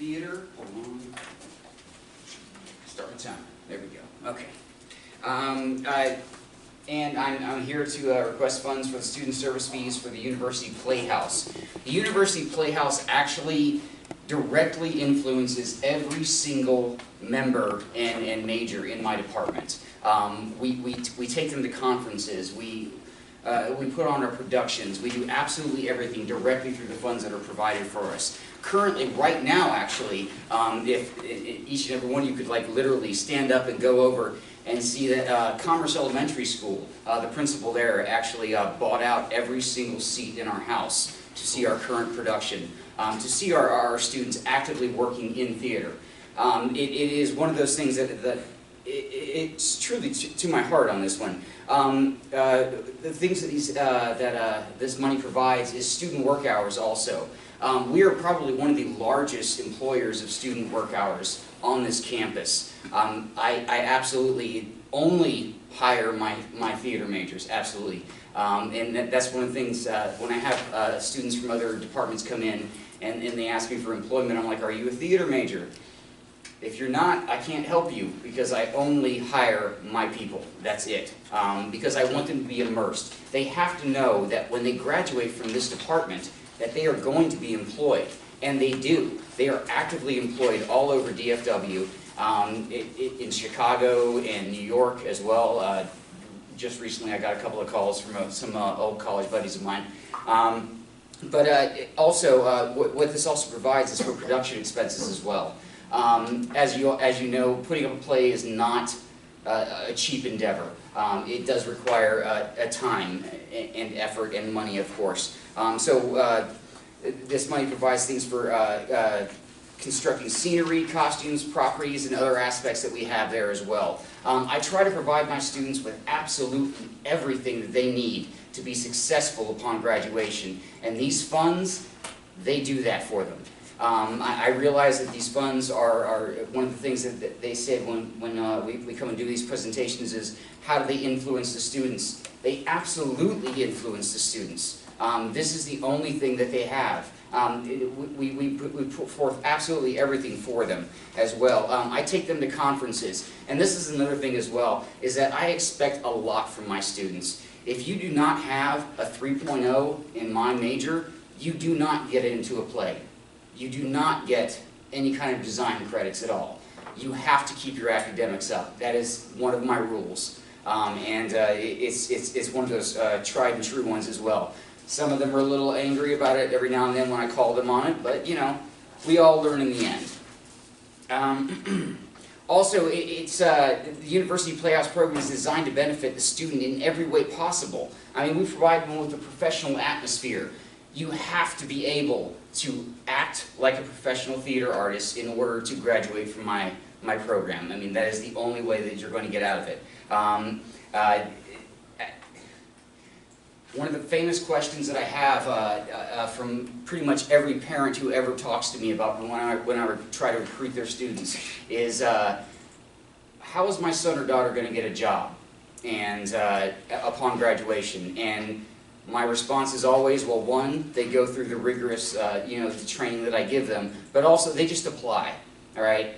theater. Hold on. Start the timer. There we go. Okay. And I'm here to request funds for the student service fees for the University Playhouse. The University Playhouse actually directly influences every single member and major in my department. We take them to conferences. We put on our productions. We do absolutely everything directly through the funds that are provided for us. Currently, right now, actually, if each and every one of you could like literally stand up and go over and see that Commerce Elementary School, the principal there actually bought out every single seat in our house to see our current production, to see our students actively working in theater. It is one of those things that it's truly to my heart on this one. The things that this money provides is student work hours also. We are probably one of the largest employers of student work hours on this campus. I absolutely only hire my theater majors, absolutely. And that's one of the things, when I have students from other departments come in and they ask me for employment, I'm like, are you a theater major? If you're not, I can't help you because I only hire my people. That's it. Because I want them to be immersed. They have to know that when they graduate from this department, that they are going to be employed. And they do. They are actively employed all over DFW, in Chicago and New York as well. Just recently I got a couple of calls from some old college buddies of mine. Also, what this also provides is for production expenses as well. As you know, putting up a play is not a cheap endeavor. It does require a time and effort and money, of course. This money provides things for constructing scenery, costumes, properties, and other aspects that we have there as well. I try to provide my students with absolutely everything that they need to be successful upon graduation, and these funds, they do that for them. I realize that these funds are one of the things that they said when we come and do these presentations is, how do they influence the students? They absolutely influence the students. This is the only thing that they have. We put forth absolutely everything for them as well. I take them to conferences, and this is another thing as well, is that I expect a lot from my students. If you do not have a 3.0 in my major, you do not get into a play. You do not get any kind of design credits at all. You have to keep your academics up. That is one of my rules. It's one of those tried and true ones as well. Some of them are a little angry about it every now and then when I call them on it, but you know, we all learn in the end. Also, the University Playhouse program is designed to benefit the student in every way possible. I mean, we provide them with a professional atmosphere. You have to be able to act like a professional theater artist in order to graduate from my program. I mean, that is the only way that you're going to get out of it. One of the famous questions that I have from pretty much every parent who ever talks to me about when I try to recruit their students is, how is my son or daughter going to get a job and upon graduation? And my response is always, well, one, they go through the rigorous the training that I give them, but also they just apply, all right?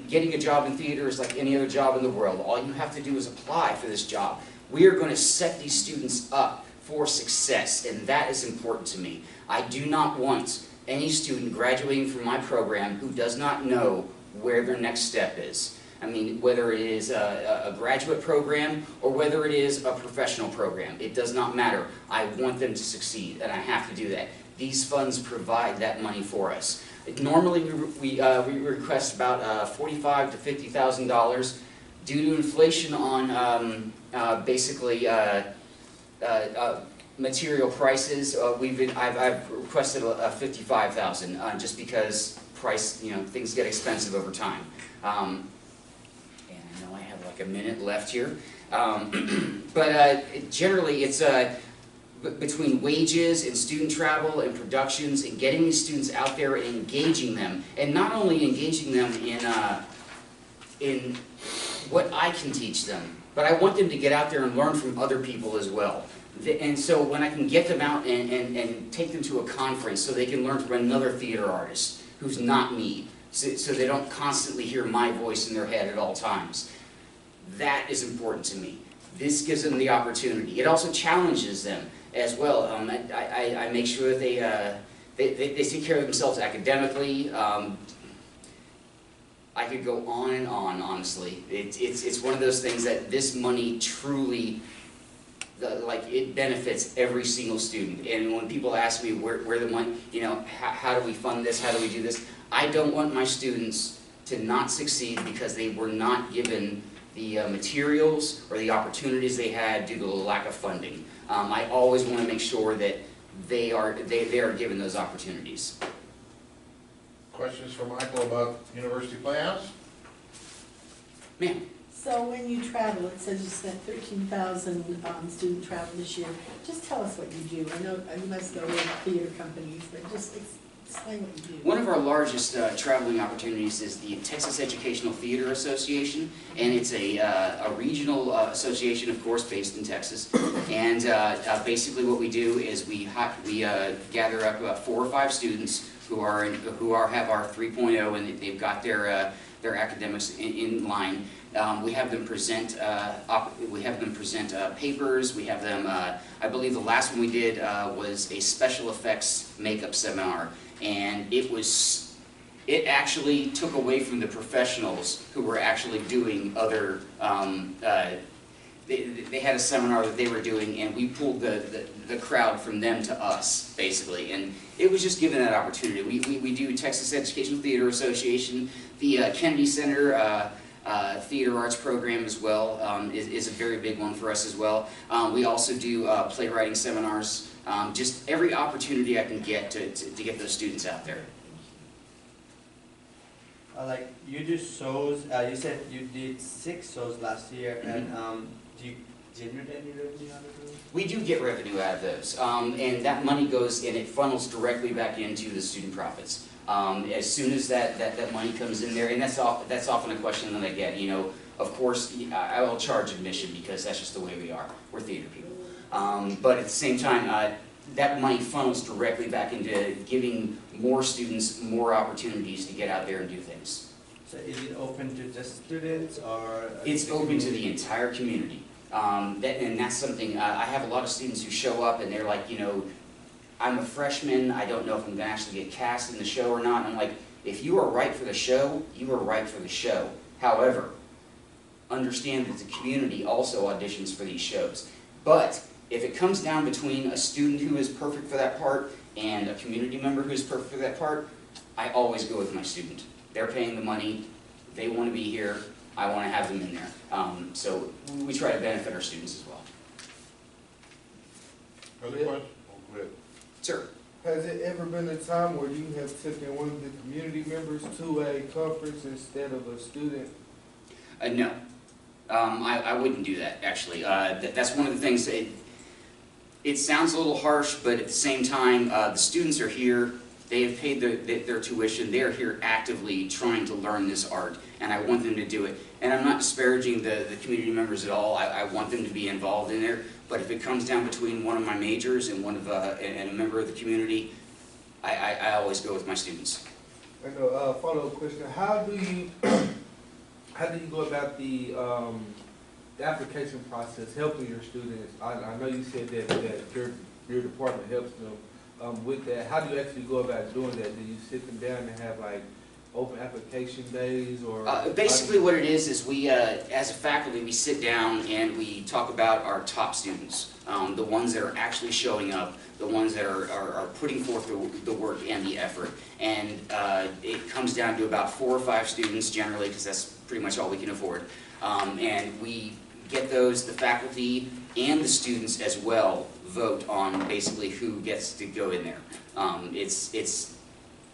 Getting a job in theater is like any other job in the world. All you have to do is apply for this job. We are going to set these students up for success, and that is important to me. I do not want any student graduating from my program who does not know where their next step is. I mean, whether it is a graduate program or whether it is a professional program, it does not matter. I want them to succeed, and I have to do that. These funds provide that money for us. Normally, we request about $45,000 to $50,000. Due to inflation on basically material prices, I've requested a $55,000 just because things get expensive over time. And I know I have like a minute left here, but generally it's between wages and student travel and productions and getting these students out there and engaging them, and not only engaging them in what I can teach them, but I want them to get out there and learn from other people as well. And so when I can get them out and take them to a conference so they can learn from another theater artist, who's not me, so they don't constantly hear my voice in their head at all times. That is important to me. This gives them the opportunity. It also challenges them as well. I make sure that they take care of themselves academically. I could go on and on, honestly. It's one of those things that this money truly, it benefits every single student. And when people ask me where the money, how do we fund this, how do we do this, I don't want my students to not succeed because they were not given the materials or the opportunities they had due to the lack of funding. I always want to make sure that they are given those opportunities. Questions for Michael about University Playhouse? Ma'am. So when you travel, it says you spent 13,000 student travel this year. Just tell us what you do. I know you must go with theater companies, but just explain what you do. One of our largest traveling opportunities is the Texas Educational Theater Association, and it's a regional association, of course, based in Texas. And basically what we do is we gather up about 4 or 5 students who have our 3.0, and they've got their academics in line. We have them present papers. We have them. I believe the last one we did was a special effects makeup seminar, and it actually took away from the professionals who were actually doing other. They had a seminar that they were doing, and we pulled the crowd from them to us, basically, and it was just given that opportunity. We do Texas Educational Theater Association, the Kennedy Center Theater Arts program as well is a very big one for us as well. We also do playwriting seminars, just every opportunity I can get to get those students out there. Like you do shows, you said you did 6 shows last year, and do you generate any revenue out of those? We do get revenue out of those, and that money goes and it funnels directly back into the student profits. As soon as that money comes in there, and that's often a question that I get. Of course, I will charge admission because that's just the way we are. We're theater people, but at the same time, that money funnels directly back into giving more students more opportunities to get out there and do things. So is it open to just students, or? It's open to the entire community. And that's something, I have a lot of students who show up and they're like, I'm a freshman, I don't know if I'm going to actually get cast in the show or not. And I'm like, if you are right for the show, you are right for the show. However, understand that the community also auditions for these shows. But if it comes down between a student who is perfect for that part and a community member who is perfect for that part, I always go with my student. They're paying the money, they want to be here, I want to have them in there. So we try to benefit our students as well. Other questions? Go ahead. Sir. Has it ever been a time where you have taken one of the community members to a conference instead of a student? No. I wouldn't do that, actually. That's one of the things that it sounds a little harsh, but at the same time, the students are here. They have paid their tuition. They are here actively trying to learn this art, and I want them to do it. And I'm not disparaging the community members at all. I want them to be involved in there. But if it comes down between one of my majors and and a member of the community, I always go with my students. And a follow-up question: how do you go about the application process, helping your students? I know you said that your department helps them with that. How do you actually go about doing that? Do you sit them down and have like open application days, or? Basically what it is we, as a faculty, we sit down and we talk about our top students, the ones that are actually showing up, the ones that are putting forth the work and the effort. And it comes down to about 4 or 5 students generally, because that's pretty much all we can afford. And we get those, the faculty and the students as well, vote on basically who gets to go in there. It's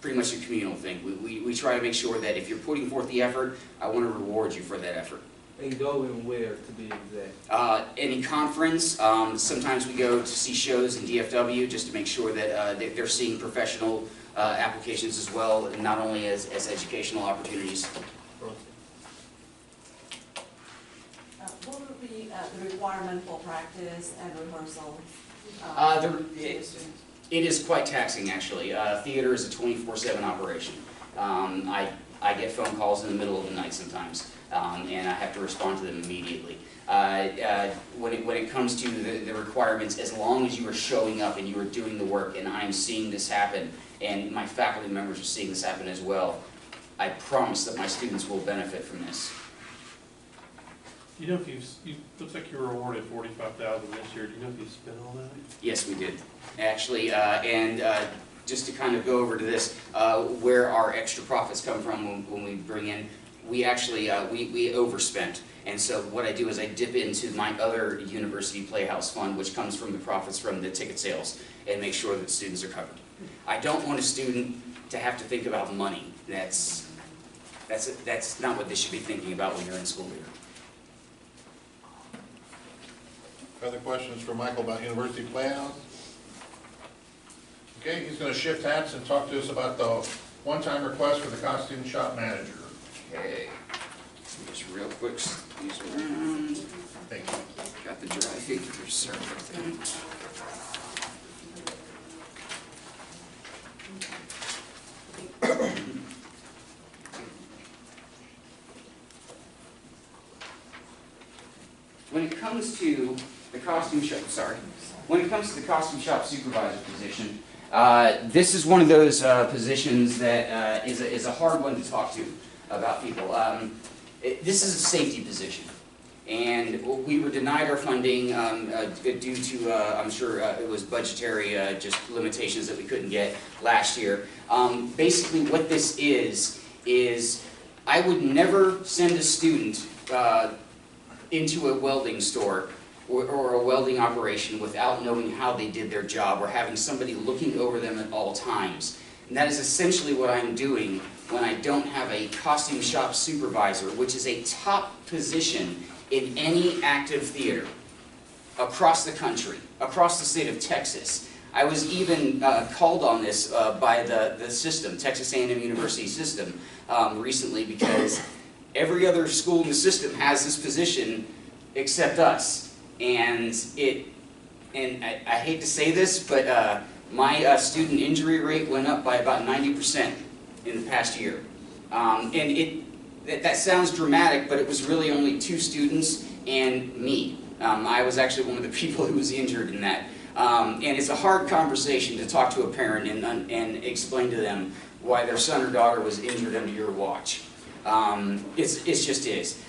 pretty much a communal thing. We try to make sure that if you're putting forth the effort, I want to reward you for that effort. And go and where, to be exact? Any conference, sometimes we go to see shows in DFW just to make sure that they're seeing professional applications as well, and not only as educational opportunities. What would be the requirement for practice and rehearsal? It is quite taxing, actually. Theater is a 24/7 operation. I get phone calls in the middle of the night sometimes, and I have to respond to them immediately. When it comes to the requirements, as long as you are showing up and you are doing the work, and I'm seeing this happen, and my faculty members are seeing this happen as well, I promise that my students will benefit from this. You know, looks like you were awarded $45,000 this year. Do you know if you spent all that? Yes, we did, actually, just to kind of go over to this, where our extra profits come from when we bring in, we actually, we overspent. And so what I do is I dip into my other university Playhouse fund, which comes from the profits from the ticket sales, and make sure that students are covered. I don't want a student to have to think about money. That's not what they should be thinking about when you're in school here. Other questions for Michael about University Playhouse? Okay, he's gonna shift hats and talk to us about the one-time request for the costume shop manager. Okay, just real quick, squeeze around. Thank you. Got the dry figure circle. When it comes to the costume shop, when it comes to the costume shop supervisor position, this is one of those positions that is a hard one to talk to about people. This is a safety position, and we were denied our funding due to, I'm sure it was budgetary just limitations that we couldn't get last year. Basically what this is I would never send a student into a welding store or a welding operation without knowing how they did their job or having somebody looking over them at all times. And that is essentially what I'm doing when I don't have a costume shop supervisor, which is a top position in any active theater across the country, across the state of Texas. I was even called on this by the system, Texas A&M University system, recently, because every other school in the system has this position except us. And I hate to say this, but my student injury rate went up by about 90% in the past year. And that sounds dramatic, but it was really only 2 students and me. I was actually one of the people who was injured in that. And it's a hard conversation to talk to a parent and explain to them why their son or daughter was injured under your watch. It just is.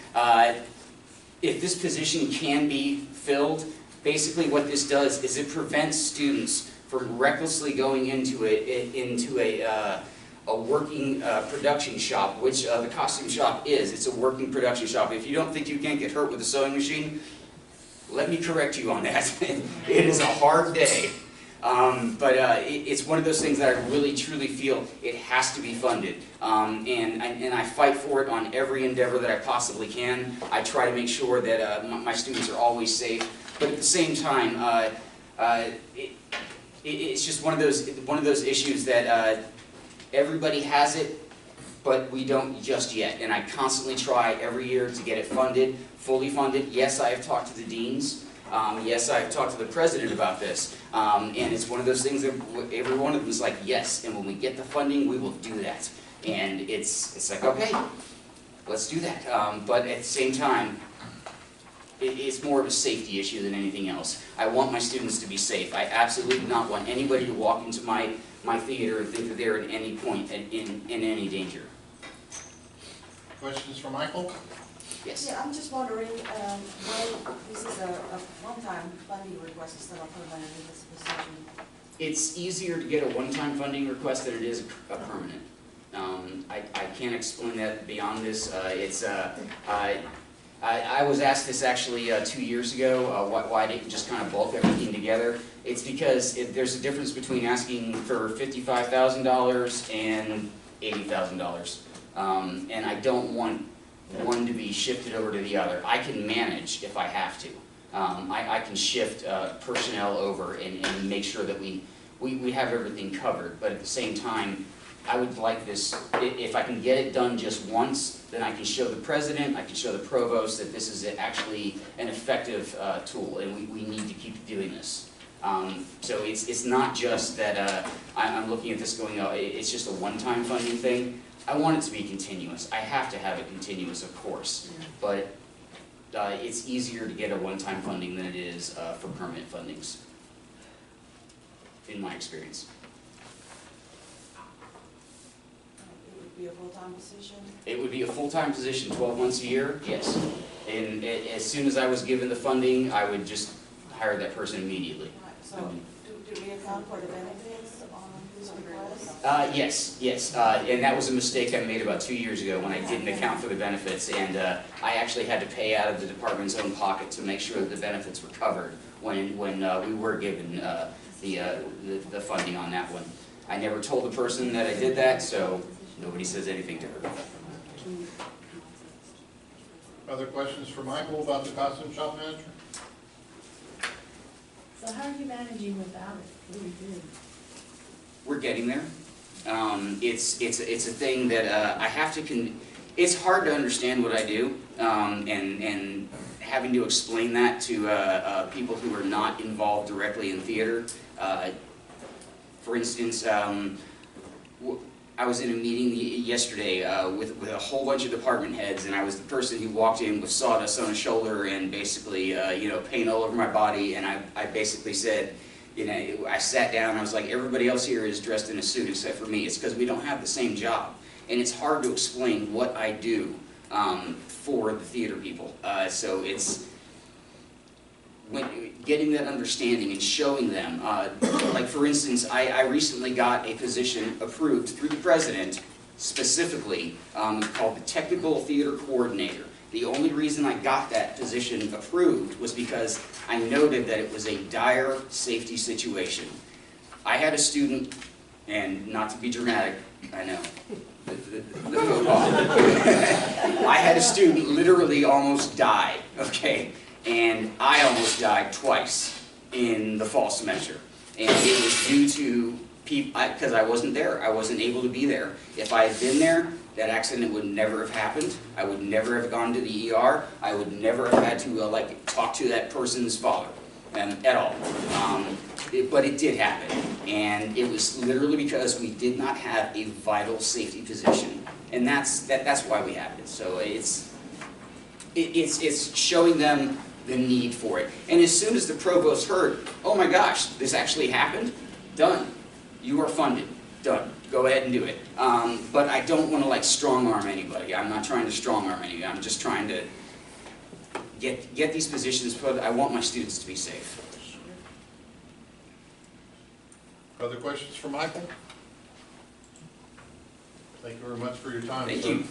If this position can be filled, basically what this does is it prevents students from recklessly going into a working production shop, which the costume shop is. It's a working production shop. If you don't think you can't get hurt with a sewing machine, let me correct you on that. It is a hard day. But it's one of those things that I really truly feel it has to be funded. And I fight for it on every endeavor that I possibly can. I try to make sure that my students are always safe. But at the same time, it's just one of those issues that everybody has it, but we don't just yet. And I constantly try every year to get it funded, fully funded. Yes, I have talked to the deans. Yes, I've talked to the president about this, and it's one of those things that every one of them is like, yes, and when we get the funding, we will do that. And it's like, okay, let's do that. But at the same time, it's more of a safety issue than anything else. I want my students to be safe. I absolutely do not want anybody to walk into my theater and think that they're at any point in any danger. Questions for Michael? Yes. Yeah, I'm just wondering why this is a one-time funding request instead of permanent in this position. It's easier to get a one-time funding request than it is a permanent. I can't explain that beyond this. I was asked this actually 2 years ago, why didn't you just kind of bulk everything together? It's because there's a difference between asking for $55,000 and $80,000. And I don't want one to be shifted over to the other. I can manage if I have to. I can shift personnel over and make sure that we have everything covered, but at the same time, I would like this, if I can get it done just once, then I can show the president, I can show the provost that this is actually an effective tool, and we need to keep doing this. So it's not just that I'm looking at this going, oh, it's just a one-time funding thing. I want it to be continuous. I have to have it continuous, of course, but it's easier to get a one-time funding than it is for permanent fundings, in my experience. It would be a full-time position? It would be a full-time position, 12 months a year, yes. And as soon as I was given the funding, I would just hire that person immediately. Right, so do we account for the benefits on this request? Yes, and that was a mistake I made about 2 years ago when I didn't account for the benefits, and I actually had to pay out of the department's own pocket to make sure that the benefits were covered when we were given the funding on that one. I never told the person that I did that, so nobody says anything to her. Other questions for Michael about the costume shop manager? So how are you managing without it? What are you doing? We're getting there. It's a thing that I have to. It's hard to understand what I do, and having to explain that to people who are not involved directly in theater. For instance, I was in a meeting yesterday with a whole bunch of department heads, and I was the person who walked in with sawdust on his shoulder and basically, paint all over my body, and I basically said, I sat down and I was like, everybody else here is dressed in a suit except for me. It's because we don't have the same job. And it's hard to explain what I do for the theater people. So it's getting that understanding and showing them. Like for instance, I recently got a position approved through the president, specifically called the Technical Theater Coordinator. The only reason I got that position approved was because I noted that it was a dire safety situation. I had a student, and not to be dramatic, I know, the football. I had a student literally almost die, okay? And I almost died twice in the fall semester. And it was due to people, because I wasn't there. I wasn't able to be there. If I had been there, that accident would never have happened. I would never have gone to the ER. I would never have had to talk to that person's father at all. But it did happen. And it was literally because we did not have a vital safety position. And that's why we have it. So it's showing them the need for it. And as soon as the provost heard, oh my gosh, this actually happened, done. You are funded, done. Go ahead and do it. But I don't want to strong arm anybody. I'm not trying to strong arm anybody. I'm just trying to get these positions put. I want my students to be safe. Other questions for Michael? Thank you very much for your time, Thank sir. you.